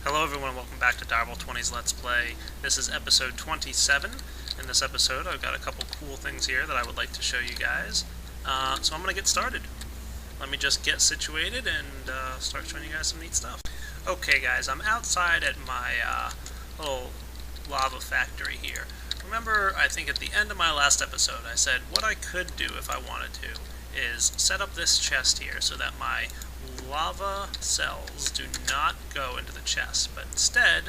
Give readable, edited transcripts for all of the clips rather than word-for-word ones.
Hello everyone and welcome back to Direwolf20's Let's Play. This is episode 27. In this episode I've got a couple cool things here that I would like to show you guys. So I'm going to get started. Let me just get situated and start showing you guys some neat stuff. Okay guys, I'm outside at my little lava factory here. Remember, I think at the end of my last episode I said what I could do if I wanted to is set up this chest here so that my lava cells do not go into the chest, but instead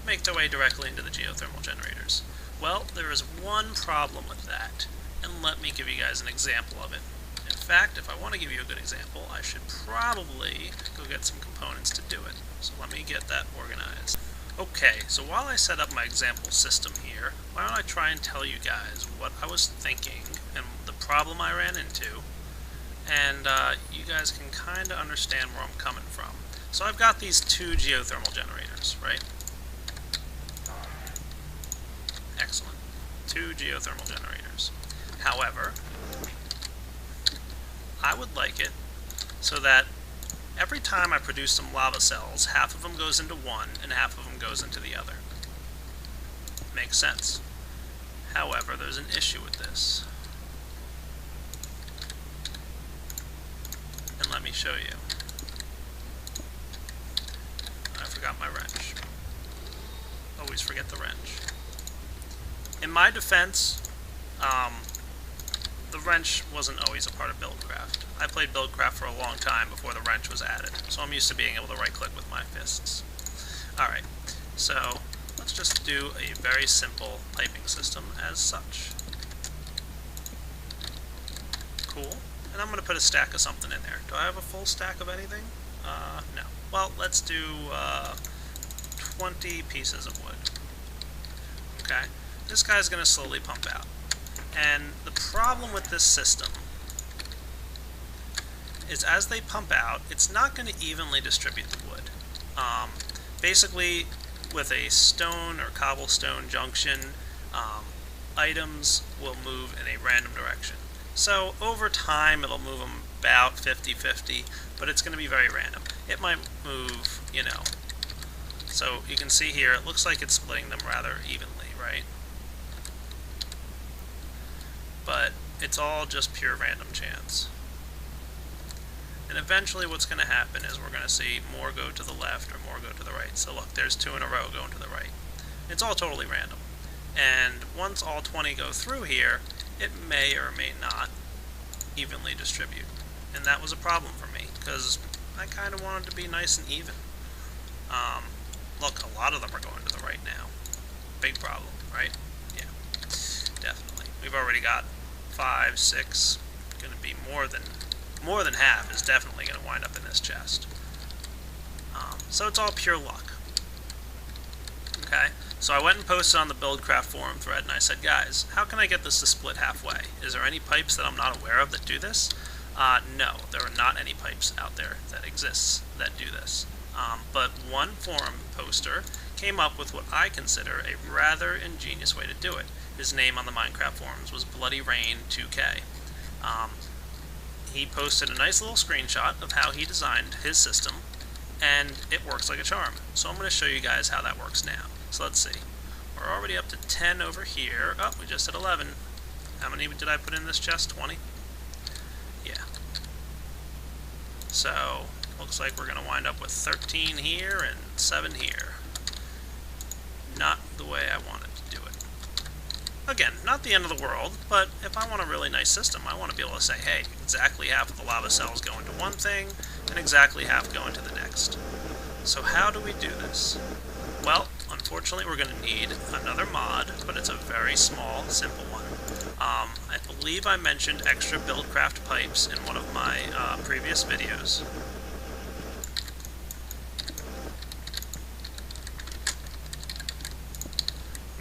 make their way directly into the geothermal generators. Well, there is one problem with that, and let me give you guys an example of it. In fact, if I want to give you a good example, I should probably go get some components to do it. So let me get that organized. Okay, so while I set up my example system here, why don't I try and tell you guys what I was thinking and the problem I ran into, and you guys can kind of understand where I'm coming from. So I've got these two geothermal generators, right? Excellent. Two geothermal generators. However, I would like it so that every time I produce some lava cells, half of them goes into one and half of them goes into the other. Makes sense. However, there's an issue with this. And let me show you. I forgot my wrench. Always forget the wrench. In my defense, the wrench wasn't always a part of Buildcraft. I played Buildcraft for a long time before the wrench was added, so I'm used to being able to right-click with my fists. Alright, so let's just do a very simple piping system as such. Cool. And I'm going to put a stack of something in there. Do I have a full stack of anything? No. Well, let's do 20 pieces of wood. Okay. This guy's going to slowly pump out. And the problem with this system is as they pump out, it's not going to evenly distribute the wood. Basically, with a stone or cobblestone junction, items will move in a random direction. So over time it'll move them about 50-50, but it's going to be very random. It might move, you know. So you can see here, it looks like it's splitting them rather evenly, right? But it's all just pure random chance. And eventually what's going to happen is we're going to see more go to the left or more go to the right. So look, there's two in a row going to the right. It's all totally random. And once all 20 go through here, it may or may not evenly distribute. And that was a problem for me, because I kind of wanted to be nice and even. Look, a lot of them are going to the right now. Big problem, right? Yeah, definitely. We've already got 5, 6, going to be more than half is definitely going to wind up in this chest. So it's all pure luck. Okay, so I went and posted on the Buildcraft forum thread and I said, guys, how can I get this to split halfway? Is there any pipes that I'm not aware of that do this? No, there are not any pipes out there that exist that do this. But one forum poster came up with what I consider a rather ingenious way to do it. His name on the Minecraft forums was Bloody Rain 2K. He posted a nice little screenshot of how he designed his system, and it works like a charm. So I'm going to show you guys how that works now. So let's see. We're already up to 10 over here. Oh, we just hit 11. How many did I put in this chest? 20? Yeah. So, looks like we're going to wind up with 13 here and 7 here. Not the way I wanted to do it. Again, not the end of the world, but if I want a really nice system, I want to be able to say, hey, exactly half of the lava cells go into one thing, and exactly half go into the next. So how do we do this? Well, unfortunately we're going to need another mod, but it's a very small, simple one. I believe I mentioned extra Buildcraft pipes in one of my previous videos.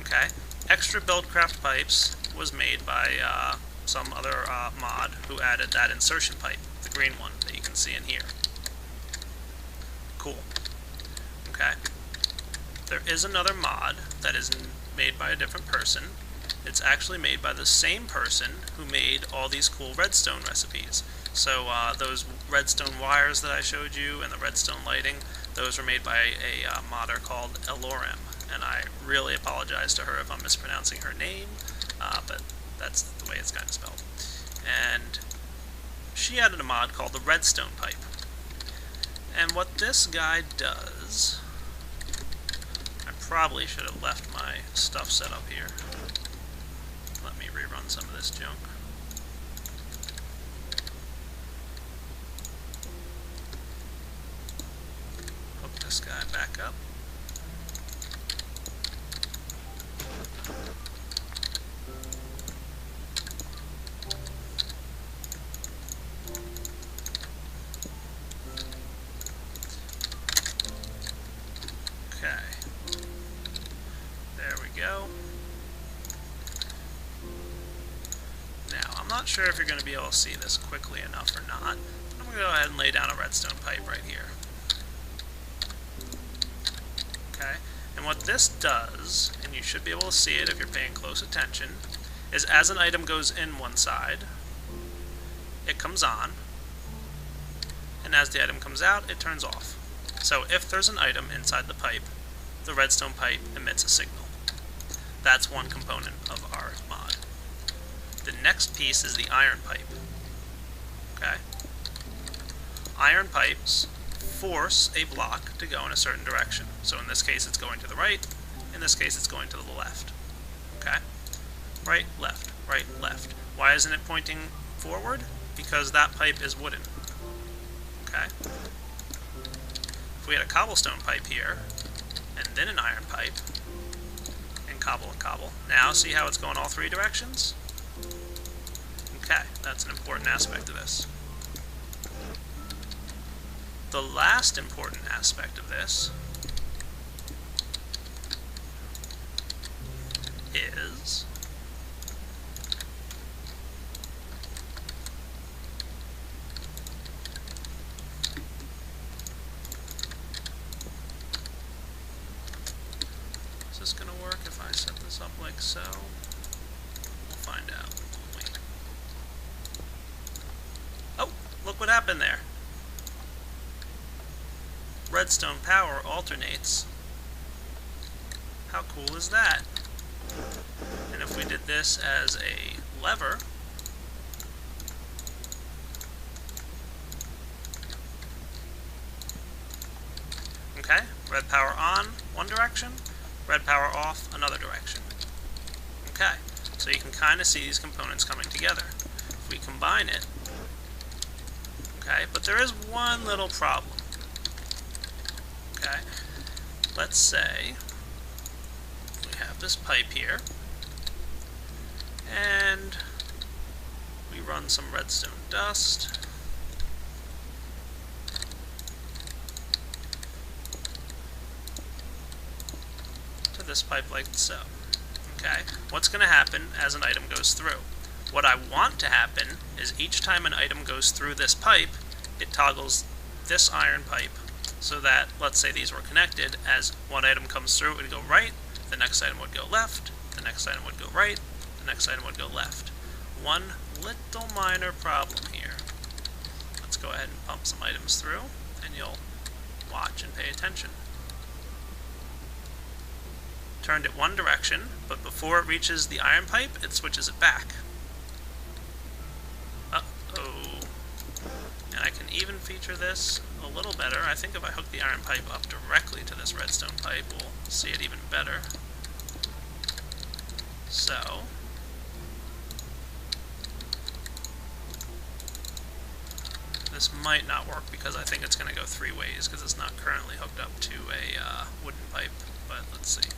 Okay, extra Buildcraft pipes was made by some other mod who added that insertion pipe, the green one that you can see in here. Cool. Okay. There is another mod that is made by a different person. It's actually made by the same person who made all these cool redstone recipes. So those redstone wires that I showed you and the redstone lighting, those were made by a modder called Elorem, and I really apologize to her if I'm mispronouncing her name, but that's the way it's kind of spelled. And she added a mod called the redstone pipe. And what this guy does, I probably should have left my stuff set up here. Let me rerun some of this junk. Hook this guy back up. Okay. There we go. Now, I'm not sure if you're going to be able to see this quickly enough or not. I'm going to go ahead and lay down a redstone pipe right here. Okay, and what this does, and you should be able to see it if you're paying close attention, is as an item goes in one side, it comes on, and as the item comes out, it turns off. So if there's an item inside the pipe, the redstone pipe emits a signal. That's one component of our mod. The next piece is the iron pipe. Okay? Iron pipes force a block to go in a certain direction. So in this case it's going to the right, in this case it's going to the left. Okay? Right, left, right, left. Why isn't it pointing forward? Because that pipe is wooden. Okay? If we had a cobblestone pipe here, and then an iron pipe, and cobble, now see how it's going all three directions? Okay, that's an important aspect of this. The last important aspect of this is this going to work if I set this up like so? We'll find out. Wait. Oh, look what happened there. Redstone power alternates. How cool is that? And if we did this as a lever, okay, red power on one direction, red power off another direction. Okay, so you can kind of see these components coming together. If we combine it, okay, but there is one little problem. Okay, let's say we have this pipe here, and we run some redstone dust. To this pipe like so. Okay, what's going to happen as an item goes through? What I want to happen is each time an item goes through this pipe, it toggles this iron pipe so that, let's say these were connected, as one item comes through, it would go right, the next item would go left, the next item would go right, the next item would go left. One little minor problem here. Let's go ahead and pump some items through, and you'll watch and pay attention. Turned it one direction, but before it reaches the iron pipe, it switches it back. Uh-oh. And I can even feature this a little better. I think if I hook the iron pipe up directly to this redstone pipe, we'll see it even better. So, this might not work because I think it's going to go three ways because it's not currently hooked up to a wooden pipe, but let's see.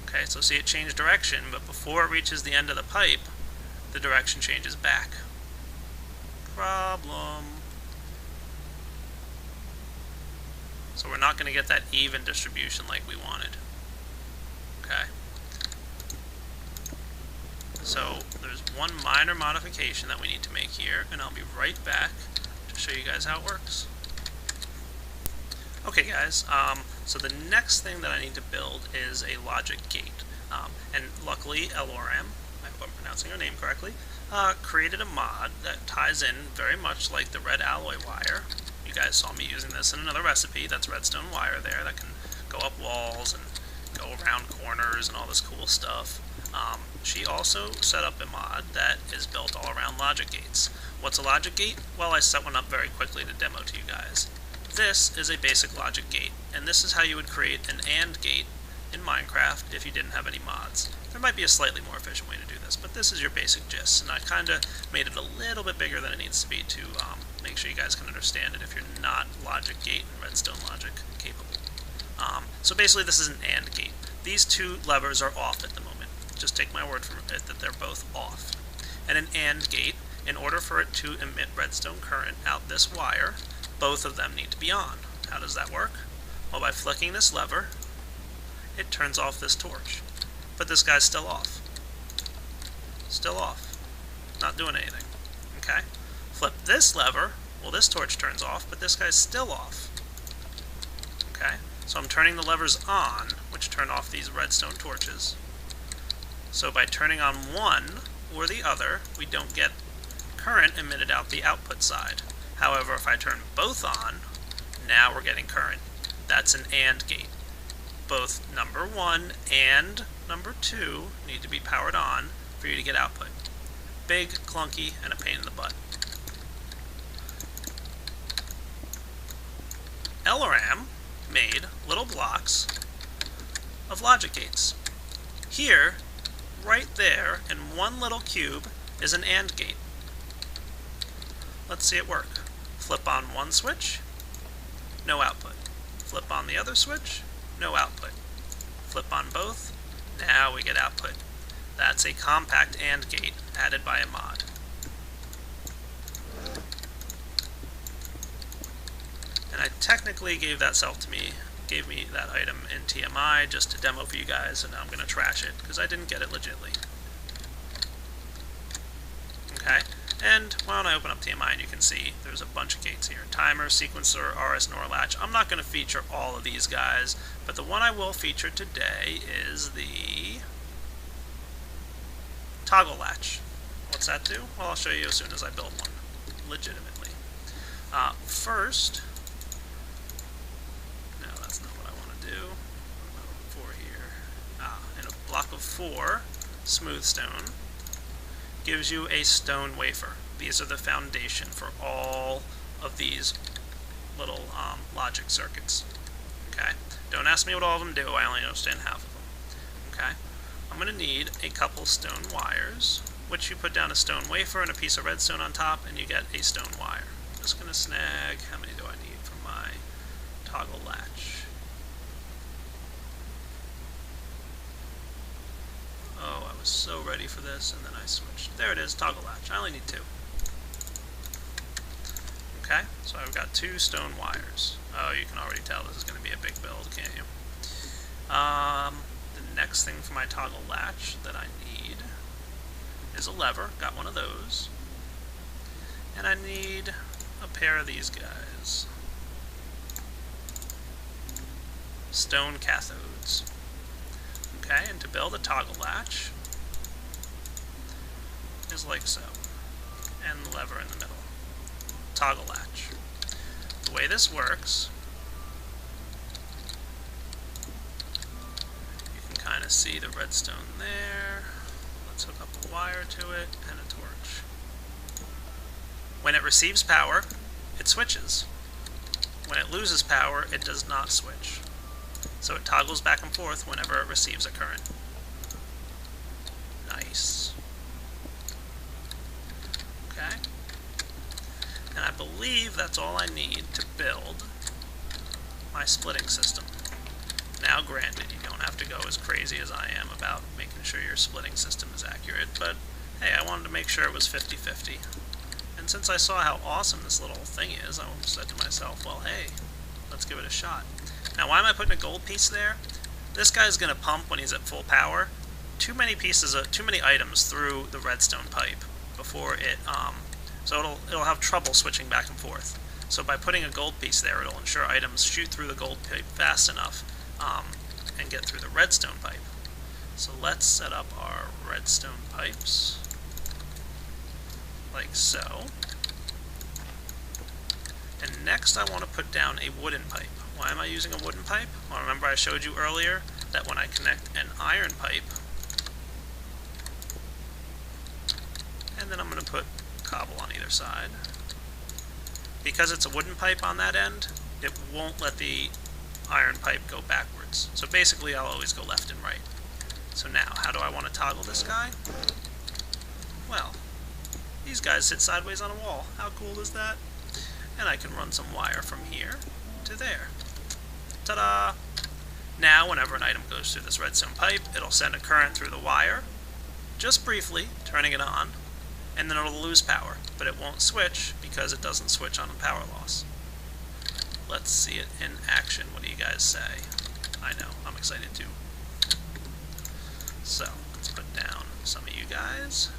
Okay, so see it change direction, but before it reaches the end of the pipe, the direction changes back. Problem. So we're not going to get that even distribution like we wanted. Okay. So there's one minor modification that we need to make here, and I'll be right back to show you guys how it works. Okay guys, so the next thing that I need to build is a logic gate. And luckily, Elorem, I hope I'm pronouncing her name correctly, created a mod that ties in very much like the red alloy wire. You guys saw me using this in another recipe. That's redstone wire there that can go up walls and go around corners and all this cool stuff. She also set up a mod that is built all around logic gates. What's a logic gate? Well, I set one up very quickly to demo to you guys. This is a basic logic gate, and this is how you would create an AND gate in Minecraft if you didn't have any mods. There might be a slightly more efficient way to do this, but this is your basic gist, and I kind of made it a little bit bigger than it needs to be to make sure you guys can understand it if you're not logic gate and redstone logic capable. So basically this is an AND gate. These two levers are off at the moment. Just take my word for it that they're both off. And an AND gate, in order for it to emit redstone current out this wire, both of them need to be on. How does that work? Well, by flicking this lever, it turns off this torch. But this guy's still off. Still off. Not doing anything. Okay? Flip this lever, well, this torch turns off, but this guy's still off. Okay? So I'm turning the levers on, which turn off these redstone torches. So by turning on one or the other, we don't get current emitted out the output side. However, if I turn both on, now we're getting current. That's an AND gate. Both number 1 and number 2 need to be powered on for you to get output. Big, clunky, and a pain in the butt. LRAM made little blocks of logic gates. Here, right there, in one little cube, is an AND gate. Let's see it work. Flip on one switch, no output. Flip on the other switch, no output. Flip on both, now we get output. That's a compact AND gate added by a mod. And I technically gave that gave me that item in TMI just to demo for you guys, and now I'm going to trash it because I didn't get it legitly. Okay, and why don't I open up TMI and you can see there's a bunch of gates here. Timer, sequencer, RS NOR latch. I'm not going to feature all of these guys, but the one I will feature today is the toggle latch. What's that do? Well, I'll show you as soon as I build one, legitimately. First, no, that's not what I want to do. What am I looking for here? In a block of 4, smooth stone gives you a stone wafer. These are the foundation for all of these little logic circuits. Okay? Don't ask me what all of them do, I only understand half of them. Okay? I'm going to need a couple stone wires, which you put down a stone wafer and a piece of redstone on top, and you get a stone wire. I'm just going to snag, how many do I need for my toggle latch? Oh, I was so ready for this, and then I switched. There it is, toggle latch. I only need 2. Okay, so I've got 2 stone wires. Oh, you can already tell this is going to be a big build, can't you? The next thing for my toggle latch that I need is a lever. Got one of those. And I need a pair of these guys. Stone cathodes. Okay, and to build a toggle latch is like so. And the lever in the middle. Toggle latch. The way this works, you can kind of see the redstone there. Let's hook up a wire to it and a torch. When it receives power, it switches. When it loses power, it does not switch. So it toggles back and forth whenever it receives a current. Nice. Okay. And I believe that's all I need to build my splitting system. Now granted, you don't have to go as crazy as I am about making sure your splitting system is accurate, but hey, I wanted to make sure it was 50-50. And since I saw how awesome this little thing is, I said to myself, well, hey, let's give it a shot. Now, why am I putting a gold piece there? This guy's going to pump when he's at full power too many items through the redstone pipe before it, so it'll have trouble switching back and forth. So by putting a gold piece there, it'll ensure items shoot through the gold pipe fast enough and get through the redstone pipe. So let's set up our redstone pipes. like so. And next I want to put down a wooden pipe. Why am I using a wooden pipe? Well, remember I showed you earlier that when I connect an iron pipe, and then I'm going to put cobble on either side. Because it's a wooden pipe on that end, it won't let the iron pipe go backwards. So basically I'll always go left and right. So now, how do I want to toggle this guy? Well, these guys sit sideways on a wall. How cool is that? And I can run some wire from here to there. Ta-da! Now, whenever an item goes through this redstone pipe, it'll send a current through the wire, just briefly, turning it on, and then it'll lose power, but it won't switch because it doesn't switch on a power loss. Let's see it in action. What do you guys say? I know, I'm excited too. So, let's put down some of you guys.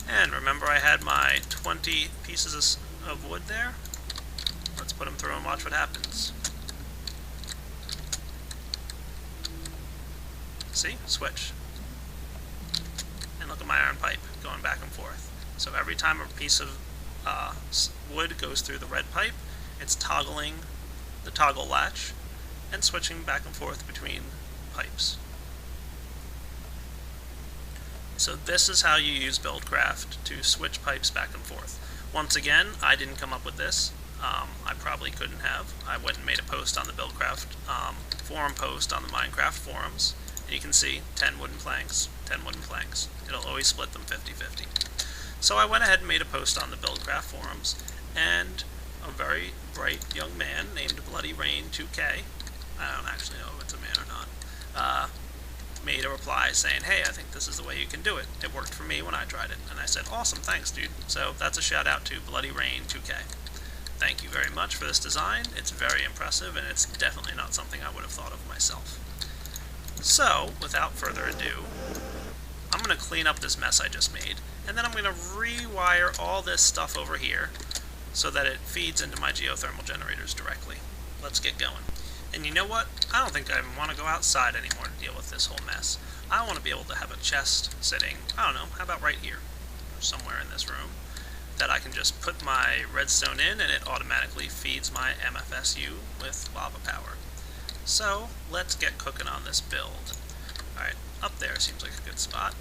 And remember I had my 20 pieces of wood there? Let's put them through and watch what happens. See? Switch. And look at my iron pipe going back and forth. So every time a piece of wood goes through the red pipe, it's toggling the toggle latch and switching back and forth between pipes. So this is how you use Buildcraft to switch pipes back and forth. Once again, I didn't come up with this. I probably couldn't have. I went and made a post on the Buildcraft forum post on the Minecraft forums. And you can see 10 wooden planks, 10 wooden planks. It'll always split them 50-50. So I went ahead and made a post on the Buildcraft forums, and a very bright young man named Bloody Rain 2K, I don't actually know if it's a man or not, made a reply saying, hey, I think this is the way you can do it. It worked for me when I tried it. And I said, awesome, thanks, dude. So that's a shout out to Bloody Rain 2K. Thank you very much for this design. It's very impressive, and it's definitely not something I would have thought of myself. So, without further ado, I'm going to clean up this mess I just made, and then I'm going to rewire all this stuff over here so that it feeds into my geothermal generators directly. Let's get going. And you know what? I don't think I even want to go outside anymore to deal with this whole mess. I want to be able to have a chest sitting, I don't know, how about right here, or somewhere in this room, that I can just put my redstone in and it automatically feeds my MFSU with lava power. So, let's get cooking on this build. Alright, up there seems like a good spot.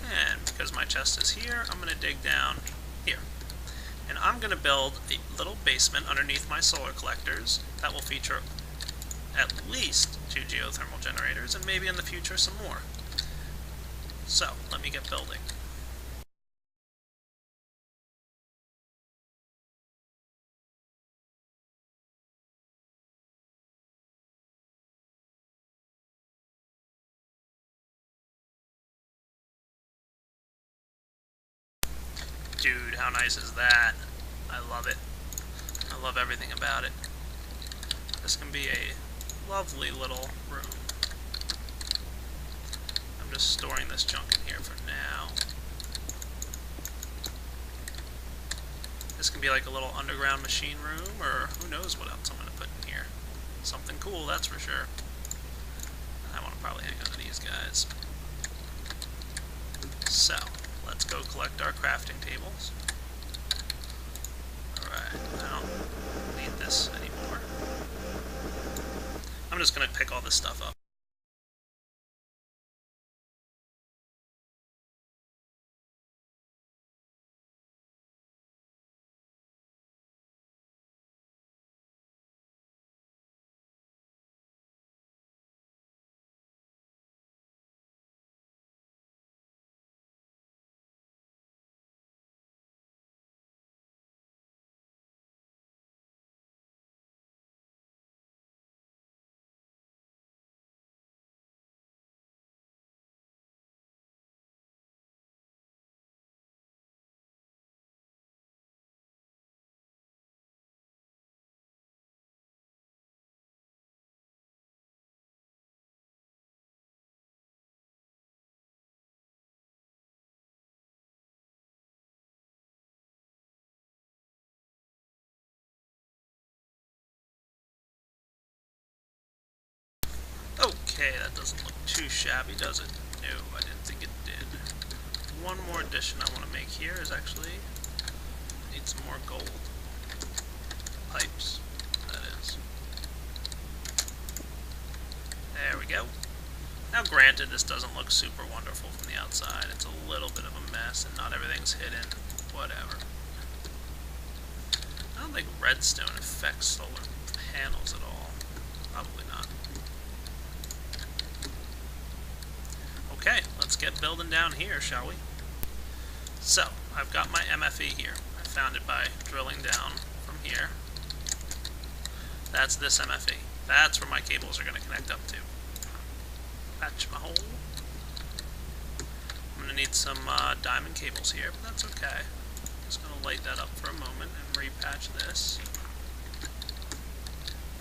And because my chest is here, I'm going to dig down here. And I'm going to build a little basement underneath my solar collectors that will feature at least 2 geothermal generators, and maybe in the future some more. So, let me get building. Dude, how nice is that? I love it. I love everything about it. This can be a lovely little room. I'm just storing this junk in here for now. This can be like a little underground machine room, or who knows what else I'm going to put in here. Something cool, that's for sure. I want to probably hang on to these guys. So, let's go collect our crafting tables. Alright, I don't need this anymore. I'm just going to pick all this stuff up. Okay, that doesn't look too shabby, does it? No, I didn't think it did. One more addition I want to make here is actually need some more gold pipes. That is. There we go. Now granted, this doesn't look super wonderful from the outside. It's a little bit of a mess and not everything's hidden. Whatever. I don't think redstone affects solar panels at all. Probably not. Okay, let's get building down here, shall we? So, I've got my MFE here. I found it by drilling down from here. That's this MFE. That's where my cables are going to connect up to. Patch my hole. I'm going to need some diamond cables here, but that's okay. Just going to light that up for a moment and repatch this.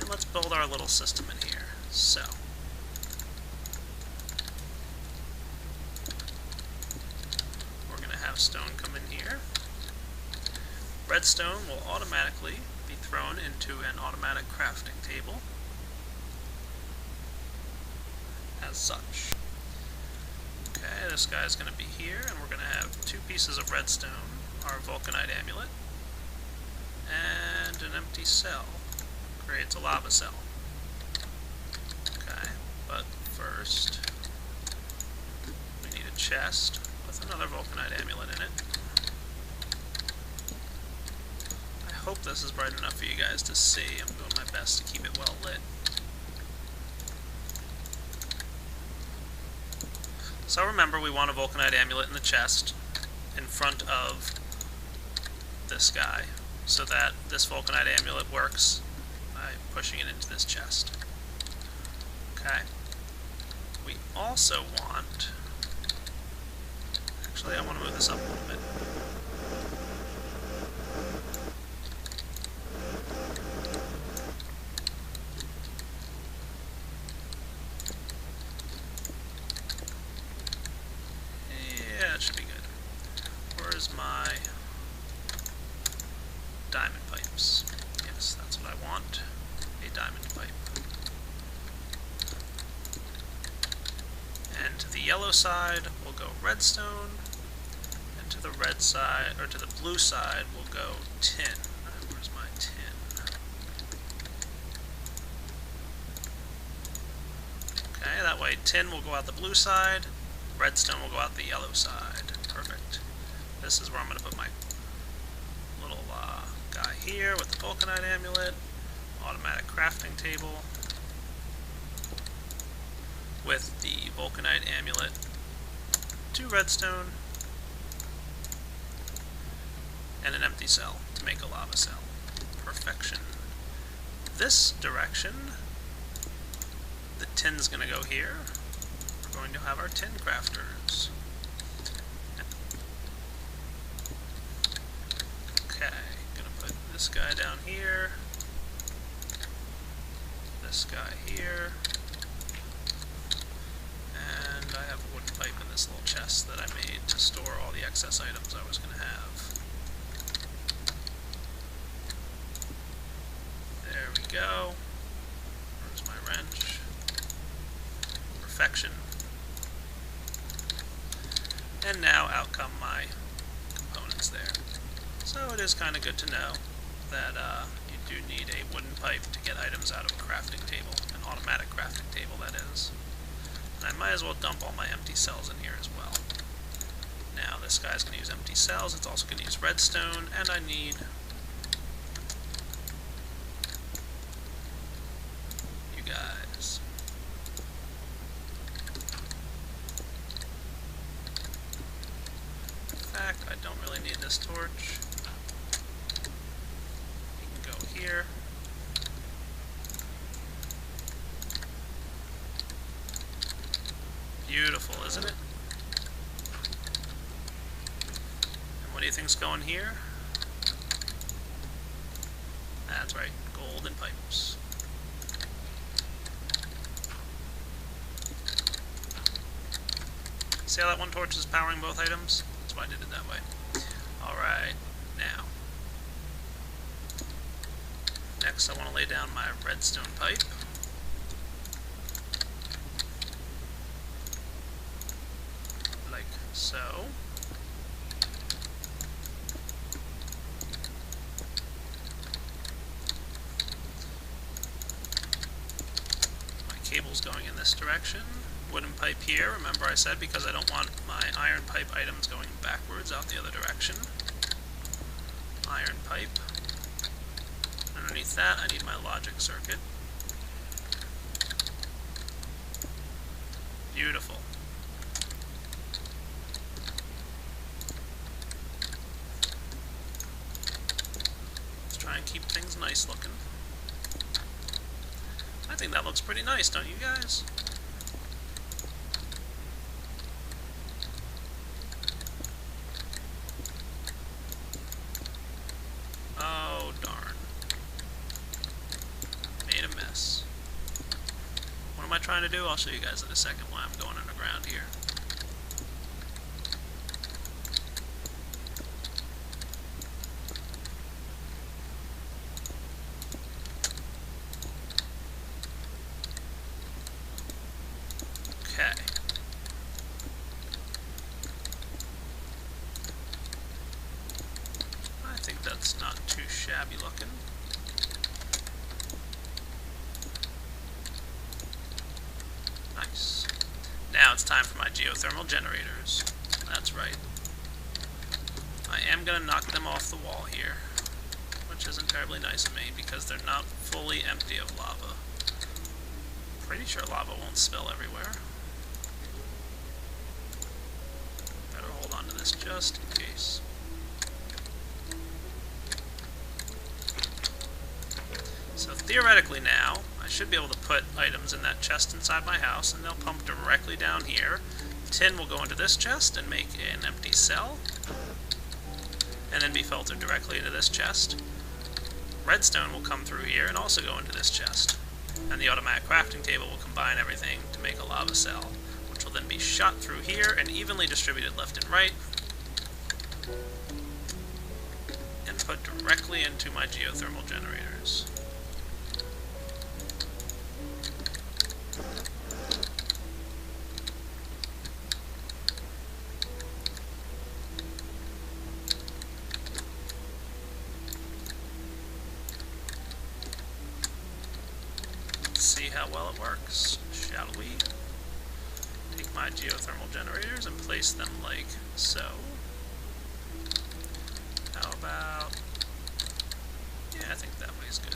And let's build our little system in here. So, we're going to have stone come in here. Redstone will automatically be thrown into an automatic crafting table. As such. Okay, this guy's going to be here, and we're going to have 2 pieces of redstone, our vulcanite amulet, and an empty cell. Creates a lava cell. Okay, but first we need a chest with another vulcanite amulet in it. I hope this is bright enough for you guys to see. I'm doing my best to keep it well lit. So remember, we want a vulcanite amulet in the chest in front of this guy, so that this vulcanite amulet works by pushing it into this chest. Okay. We also want... Actually, I want to move this up a little bit. Yeah, it should be good. Where's my diamond pipes? Yes, that's what I want. A diamond pipe. And to the yellow side, we'll go redstone. And to the red side, or to the blue side, we'll go tin. Where's my tin? Okay, that way tin will go out the blue side, redstone will go out the yellow side. Perfect. This is where I'm going to put my little guy here with the vulcanite amulet, automatic crafting table, with the vulcanite amulet, 2 redstone, and an empty cell to make a lava cell. Perfection. This direction, the tin's going to go here. We're going to have our tin crafters. Okay, gonna put this guy down here, this guy here, and I have a wooden pipe in this little chest that I made to store all the excess items I was going to have. There we go. Where's my wrench? Perfection. And now out come my components there. So it is kind of good to know that you do need a wooden pipe to get items out of a crafting table, an automatic crafting table that is. And I might as well dump all my empty cells in here as well. Now this guy's going to use empty cells, it's also going to use redstone, and I need you guys. In fact, I don't really need this torch. You can go here. Beautiful, isn't it? And what do you think's going here? That's right, golden pipes. See how that one torch is powering both items? That's why I did it that way. Alright, now. Next I want to lay down my redstone pipe. So my cable's going in this direction. Wooden pipe here. Remember I said because I don't want my iron pipe items going backwards out the other direction. Iron pipe. Underneath that I need my logic circuit. Beautiful. Let's try and keep things nice looking. I think that looks pretty nice, don't you guys? Oh, darn. Made a mess. What am I trying to do? I'll show you guys in a second why I'm going underground here. Okay. I think that's not too shabby looking. Nice. Now it's time for my geothermal generators. That's right. I am going to knock them off the wall here, which isn't terribly nice of me because they're not fully empty of lava. Pretty sure lava won't spill everywhere. Better hold on to this just in case. So theoretically now, I should be able to put items in that chest inside my house, and they'll pump directly down here. Tin will go into this chest and make an empty cell, and then be filtered directly into this chest. Redstone will come through here and also go into this chest. And the automatic crafting table will combine everything to make a lava cell, which will then be shot through here and evenly distributed left and right, and put directly into my geothermal generators. See how well it works, shall we? Take my geothermal generators and place them like so. How about... yeah, I think that way's good.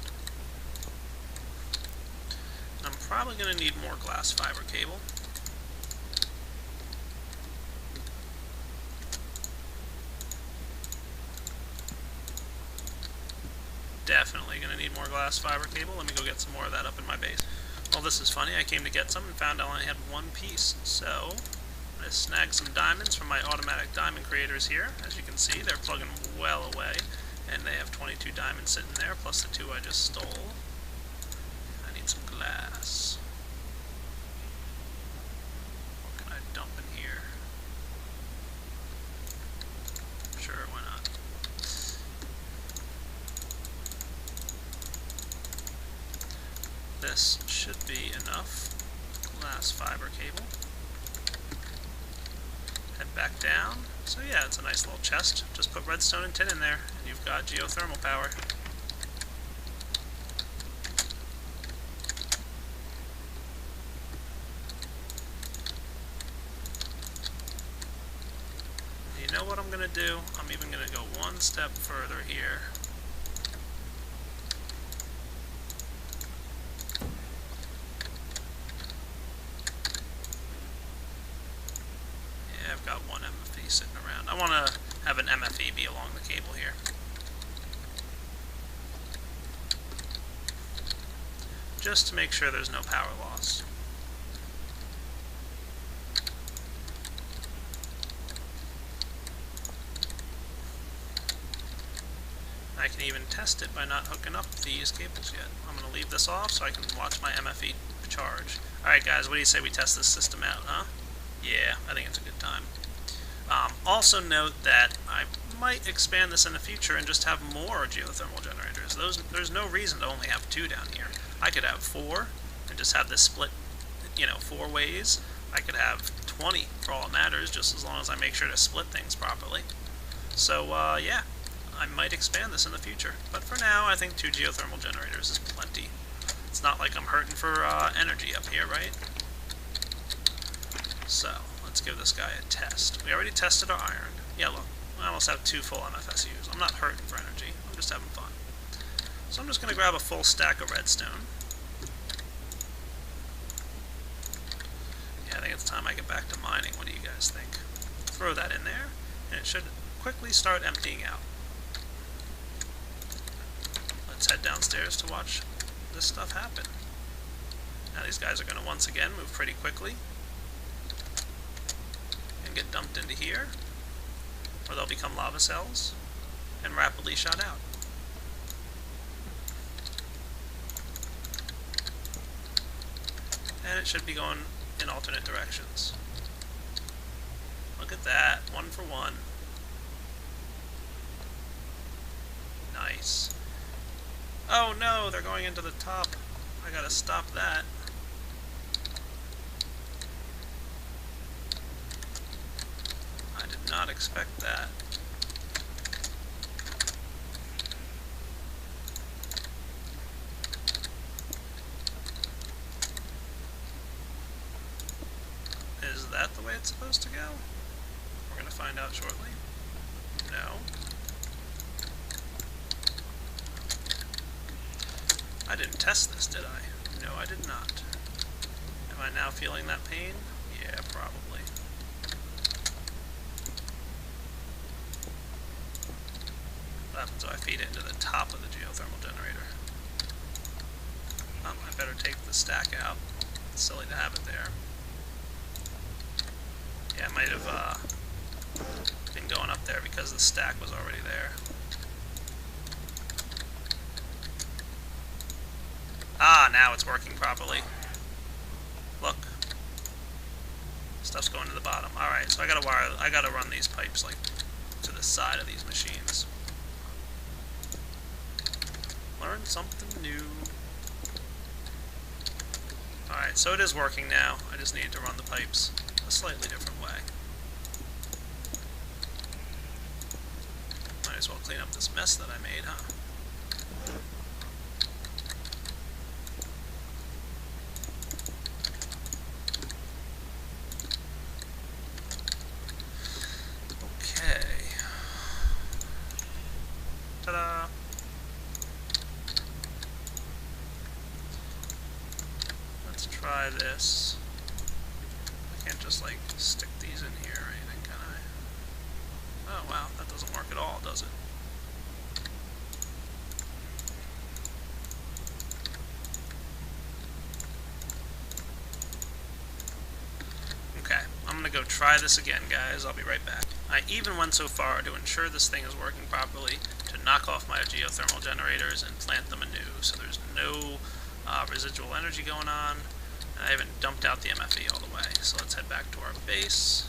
I'm probably going to need more glass fiber cable. Definitely going to need more glass fiber cable. Let me go get some more of that up in my base. Well, this is funny. I came to get some and found I only had one piece. So, I'm going to snag some diamonds from my automatic diamond creators here. As you can see, they're plugging well away. And they have 22 diamonds sitting there, plus the 2 I just stole. I need some glass. What can I dump in here? Sure, why not? This should be enough glass fiber cable. Head back down. So yeah, it's a nice little chest. Just put redstone and tin in there, and you've got geothermal power. You know what I'm going to do? I'm even going to go one step further here. I've got one MFE sitting around. I want to have an MFE be along the cable here. Just to make sure there's no power loss. I can even test it by not hooking up these cables yet. I'm going to leave this off so I can watch my MFE charge. Alright guys, what do you say we test this system out, huh? Yeah, I think it's a good time. Also note that I might expand this in the future and just have more geothermal generators. There's no reason to only have 2 down here. I could have 4 and just have this split, 4 ways. I could have 20 for all it matters, just as long as I make sure to split things properly. So, yeah, I might expand this in the future. But for now, I think 2 geothermal generators is plenty. It's not like I'm hurting for energy up here, right? So, let's give this guy a test. We already tested our iron. Yeah, look, I almost have 2 full MFSUs. I'm not hurting for energy. I'm just having fun. So I'm just going to grab a full stack of redstone. Yeah, I think it's time I get back to mining. What do you guys think? Throw that in there, and it should quickly start emptying out. Let's head downstairs to watch this stuff happen. Now these guys are going to once again move pretty quickly and get dumped into here, where they'll become lava cells and rapidly shot out. And it should be going in alternate directions. Look at that, 1 for 1. Nice. Oh no, they're going into the top. I gotta stop that. I did not expect that. Is that the way it's supposed to go? We're going to find out shortly. No. I didn't test this, did I? No, I did not. Am I now feeling that pain? Yeah, probably. What happens if I feed it into the top of the geothermal generator? I better take the stack out. It's silly to have it there. Yeah, I might have been going up there because the stack was already there. Ah, now it's working properly. Look. Stuff's going to the bottom. Alright, so I gotta run these pipes like to the side of these machines. Learn something new. Alright, so it is working now. I just need to run the pipes a slightly different way. Might as well clean up this mess that I made, huh? Okay. Ta-da! Let's try this. I can't just, like, stick these in here or anything, can I? Oh, wow, that doesn't work at all, does it? Okay, I'm gonna go try this again, guys. I'll be right back. I even went so far to ensure this thing is working properly to knock off my geothermal generators and plant them anew, so there's no residual energy going on. I haven't dumped out the MFE all the way, so let's head back to our base.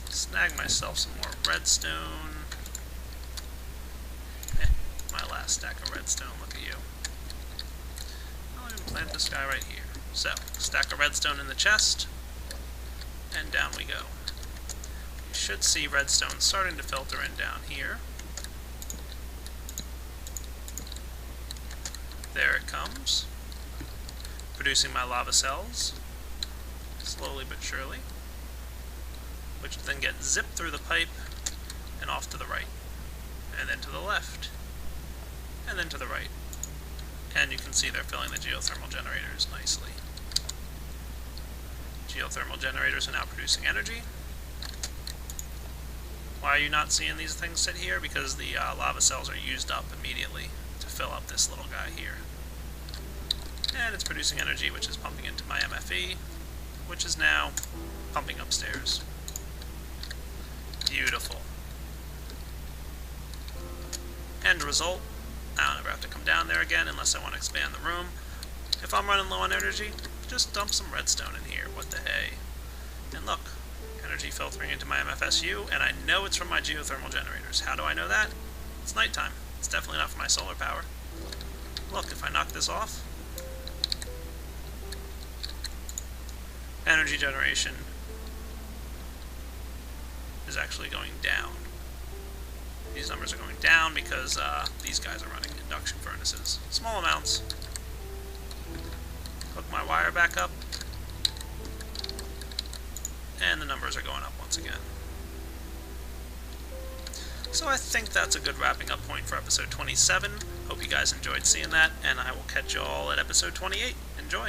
Snag myself some more redstone. My last stack of redstone, look at you. I'll even plant this guy right here. So, stack of redstone in the chest, and down we go. You should see redstone starting to filter in down here. There it comes. Producing my lava cells, slowly but surely, which then get zipped through the pipe and off to the right, and then to the left, and then to the right. And you can see they're filling the geothermal generators nicely. Geothermal generators are now producing energy. Why are you not seeing these things sit here? Because the lava cells are used up immediately to fill up this little guy here. And it's producing energy, which is pumping into my MFE, which is now pumping upstairs. Beautiful. End result. I don't ever have to come down there again unless I want to expand the room. If I'm running low on energy, just dump some redstone in here. What the hey? And look, energy filtering into my MFSU, and I know it's from my geothermal generators. How do I know that? It's nighttime. It's definitely not from my solar power. Look, if I knock this off, energy generation is actually going down. These numbers are going down because these guys are running induction furnaces. Small amounts. Hook my wire back up. And the numbers are going up once again. So I think that's a good wrapping up point for episode 27. Hope you guys enjoyed seeing that, and I will catch you all at episode 28.